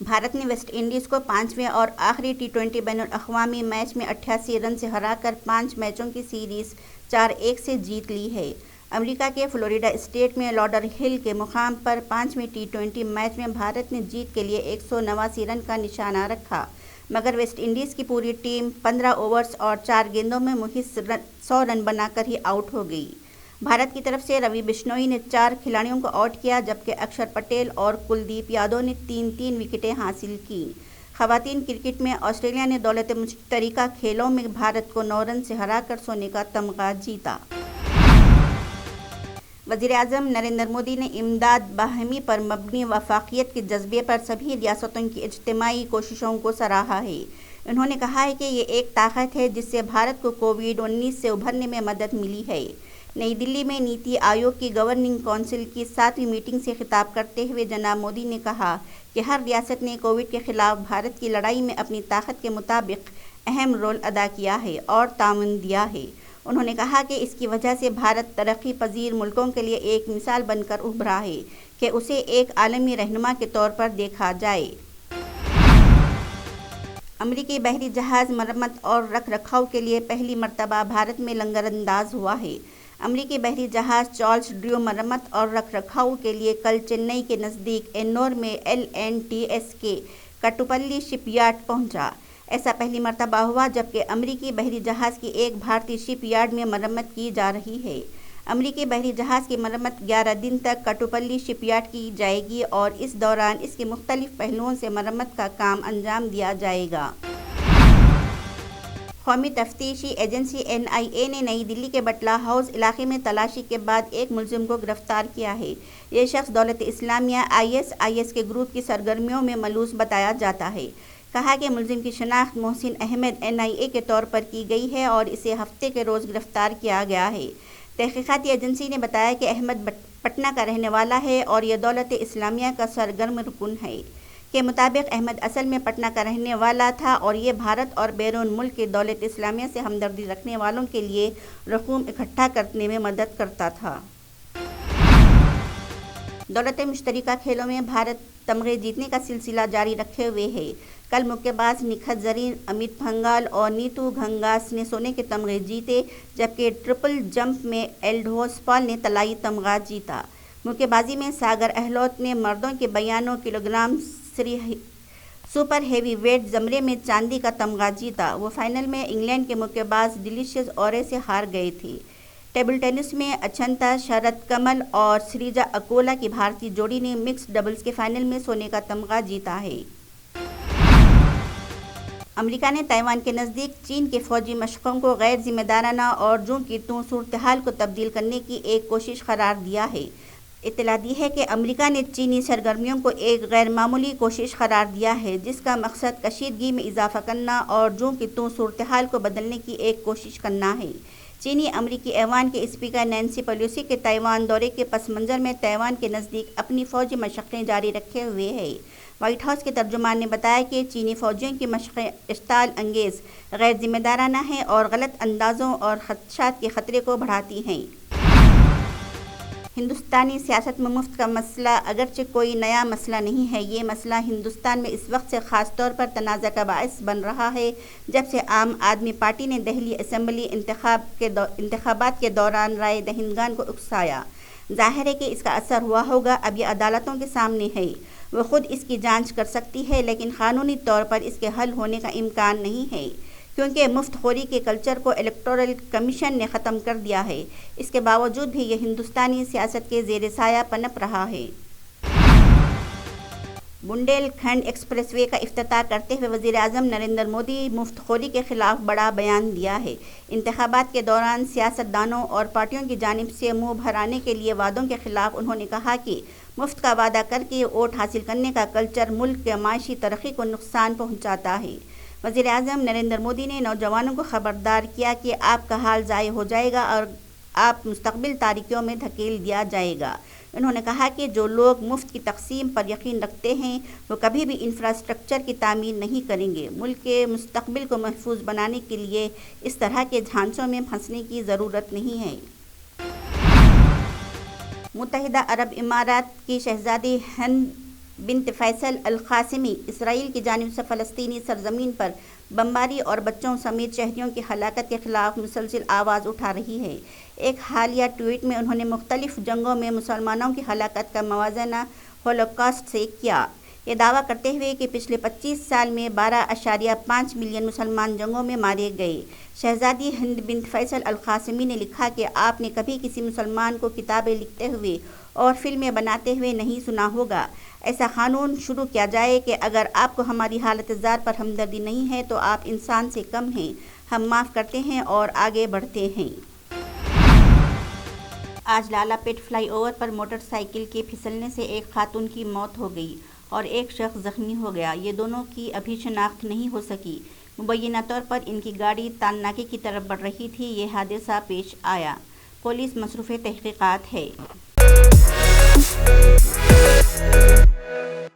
بھارت نے West Indies کو 5ویں اور آخری ٹی20 بین الاقوامی میچ میں 88 رن سے ہرا کر 5 میچوں کی سیریز 4-1 سے جیت لی ہے۔ امریکہ کے فلوریڈا اسٹیٹ میں لوڈر ہل کے مقام پر 5ویں ٹی20 میچ میں بھارت نے جیت کے لیے 189 رن کا نشانہ رکھا، مگر ویسٹ انڈیز کی پوری ٹیم 15 اوورز اور 4 گیندوں میں محض 100 رن بنا کر ہی آؤٹ ہو گئی۔ بھارت کی طرف سے روی بشنوئی نے 4 کھلاڑیوں کو آؤٹ کیا، جبکہ اکشر پٹیل اور کلدیپ یادو نے 3 وکٹیں حاصل کیں۔ خواتین کرکٹ میں آسٹریلیا نے دولت مشترکہ کھیلوں میں بھارت کو 9 رن سے ہرا کر سونے کا تمغہ جیتا۔ وزیراعظم نریندر مودی نے امداد باہمی پر مبنی وفاقیت کے جذبے پر سبھی ریاستوں کی اجتماعی کوششوں کو سراہا ہے۔ انہوں نے کہا ہے کہ یہ ایک طاقت ہے جس سے بھارت کو کووڈ-19 سے ابھرنے میں مدد ملی ہے۔ نئی دلی میں نیتی آیوگ کی گورننگ کونسل کی 7ویں میٹنگ سے خطاب کرتے ہوئے جناب مودی نے کہا کہ ہر ریاست نے کووڈ کے خلاف بھارت کی لڑائی میں اپنی طاقت کے مطابق اہم رول ادا کیا ہے اور تعاون دیا ہے۔ انہوں نے کہا کہ اس کی وجہ سے بھارت ترقی پذیر ملکوں کے لیے ایک مثال بن کر ابھرا ہے کہ اسے ایک عالمی رہنما کے طور پر دیکھا جائے۔ امریکی بحری جہاز مرمت اور رکھ رکھاؤ کے لیے پہلی مرتبہ بھارت میں لنگر انداز ہوا ہے۔ امریکی بحری جہاز چارلس ڈریو مرمت اور رکھ رکھاؤ کے لیے کل چنئی کے نزدیک اینور میں LNTS کے کٹوپلی شپ یارڈ پہنچا۔ ایسا پہلی مرتبہ ہوا جبکہ امریکی بحری جہاز کی ایک بھارتی شپ یارڈ میں مرمت کی جا رہی ہے۔ امریکی بحری جہاز کی مرمت 11 دن تک کٹوپلی شپ یارڈ کی جائے گی اور اس دوران اس کے مختلف پہلوؤں سے مرمت کا کام انجام دیا جائے گا۔ قومی تفتیشی ایجنسی NIA نے نئی دلی کے بٹلہ ہاؤس علاقے میں تلاشی کے بعد ایک ملزم کو گرفتار کیا ہے۔ یہ شخص دولت اسلامیہ ISIS کے گروپ کی سرگرمیوں میں ملوث بتایا جاتا ہے۔ کہا کہ ملزم کی شناخت محسن احمد NIA کے طور پر کی گئی ہے اور اسے ہفتے کے روز گرفتار کیا گیا ہے۔ تحقیقاتی ایجنسی نے بتایا کہ احمد پٹنہ کا رہنے والا ہے اور یہ دولت اسلامیہ کا سرگرم رکن ہے۔ کے مطابق احمد اصل میں پٹنہ کا رہنے والا تھا اور یہ بھارت اور بیرون ملک کے دولت اسلامیہ سے ہمدردی رکھنے والوں کے لیے رقوم اکٹھا کرنے میں مدد کرتا تھا۔ دولت مشترکہ کھیلوں میں بھارت تمغے جیتنے کا سلسلہ جاری رکھے ہوئے ہے۔ کل مکے باز نکھت زرین، امیت پنگھال اور نیتو گھنگاس نے سونے کے تمغے جیتے، جبکہ ٹرپل جمپ میں ایلڈوس پال نے طلائی تمغہ جیتا۔ مکے بازی میں ساگر اہلوت نے مردوں کے 92 kilo gram super heavy weight زمرے میں چاندی کا تمغہ جیتا۔ وہ فائنل میں انگلینڈ کے مکے باز ڈیلیشیس اورے سے ہار گئے تھے۔ ٹیبل ٹینس میں اچنتا شرت کمل اور سریجا اکولا کی بھارتی جوڑی نے مکسڈ ڈبلز کے فائنل میں سونے کا تمغہ جیتا ہے۔ امریکہ نے تائیوان کے نزدیک چین کے فوجی مشقوں کو غیر ذمہ دارانہ اور جوں کی توں صورتحال کو تبدیل کرنے کی ایک کوشش قرار دیا ہے۔ اطلاع دی ہے کہ امریکہ نے چینی سرگرمیوں کو ایک غیر معمولی کوشش قرار دیا ہے جس کا مقصد کشیدگی میں اضافہ کرنا اور جوں کی توں صورتحال کو بدلنے کی ایک کوشش کرنا ہے۔ چینی امریکی ایوان کے اسپیکر نینسی پیلوسی کے تائیوان دورے کے پس منظر میں تائیوان کے نزدیک اپنی فوجی مشقیں جاری رکھے ہوئے ہے۔ وائٹ ہاؤس کے ترجمان نے بتایا کہ چینی فوجیوں کی مشقیں اشتعال انگیز، غیر ذمہ دارانہ ہیں اور غلط اندازوں اور خدشات کے خطرے کو بڑھاتی ہیں۔ ہندوستانی سیاست میں مفت کا مسئلہ اگرچہ کوئی نیا مسئلہ نہیں ہے، یہ مسئلہ ہندوستان میں اس وقت سے خاص طور پر تنازع کا باعث بن رہا ہے جب سے عام آدمی پارٹی نے دہلی اسمبلی انتخابات کے دوران رائے دہندگان کو اکسایا۔ ظاہر ہے کہ اس کا اثر ہوا ہوگا۔ اب یہ عدالتوں کے سامنے ہے، وہ خود اس کی جانچ کر سکتی ہے، لیکن قانونی طور پر اس کے حل ہونے کا امکان نہیں ہے کیونکہ مفت خوری کے کلچر کو الیکٹورل کمیشن نے ختم کر دیا ہے۔ اس کے باوجود بھی یہ ہندوستانی سیاست کے زیر سایہ پنپ رہا ہے۔ بندیل کھنڈ ایکسپریس وے کا افتتاح کرتے ہوئے وزیر اعظم نریندر مودی مفت خوری کے خلاف بڑا بیان دیا ہے۔ انتخابات کے دوران سیاست دانوں اور پارٹیوں کی جانب سے منہ بھرانے کے لیے وعدوں کے خلاف انہوں نے کہا کہ مفت کا وعدہ کر کے ووٹ حاصل کرنے کا کلچر ملک کے معاشی ترقی کو نقصان پہنچاتا ہے۔ وزیر اعظم نریندر مودی نے نوجوانوں کو خبردار کیا کہ آپ کا حال ضائع ہو جائے گا اور آپ مستقبل تاریکیوں میں دھکیل دیا جائے گا۔ انہوں نے کہا کہ جو لوگ مفت کی تقسیم پر یقین رکھتے ہیں وہ کبھی بھی انفراسٹرکچر کی تعمیر نہیں کریں گے۔ ملک کے مستقبل کو محفوظ بنانے کے لیے اس طرح کے جھانسوں میں پھنسنے کی ضرورت نہیں ہے۔ متحدہ عرب امارات کی شہزادی ہند بنت فیصل القاسمی اسرائیل کی جانب سے فلسطینی سرزمین پر بمباری اور بچوں سمیت شہریوں کی ہلاکت کے خلاف مسلسل آواز اٹھا رہی ہے۔ ایک حالیہ ٹویٹ میں انہوں نے مختلف جنگوں میں مسلمانوں کی ہلاکت کا موازنہ ہولوکاسٹ سے کیا، یہ دعویٰ کرتے ہوئے کہ پچھلے 25 سال میں 12.5 ملین مسلمان جنگوں میں مارے گئے۔ شہزادی ہند بنت فیصل القاسمی نے لکھا کہ آپ نے کبھی کسی مسلمان کو کتابیں لکھتے ہوئے اور فلمیں بناتے ہوئے نہیں سنا ہوگا۔ ایسا قانون شروع کیا جائے کہ اگر آپ کو ہماری حالت زار پر ہمدردی نہیں ہے تو آپ انسان سے کم ہیں، ہم معاف کرتے ہیں اور آگے بڑھتے ہیں۔ آج لالا پیٹ فلائی اوور پر موٹر سائیکل کے پھسلنے سے ایک خاتون کی موت ہو گئی اور ایک شخص زخمی ہو گیا۔ یہ دونوں کی ابھی شناخت نہیں ہو سکی۔ مبینہ طور پر ان کی گاڑی تال ناکے کی طرف بڑھ رہی تھی، یہ حادثہ پیش آیا۔ پولیس مصروف تحقیقات ہے۔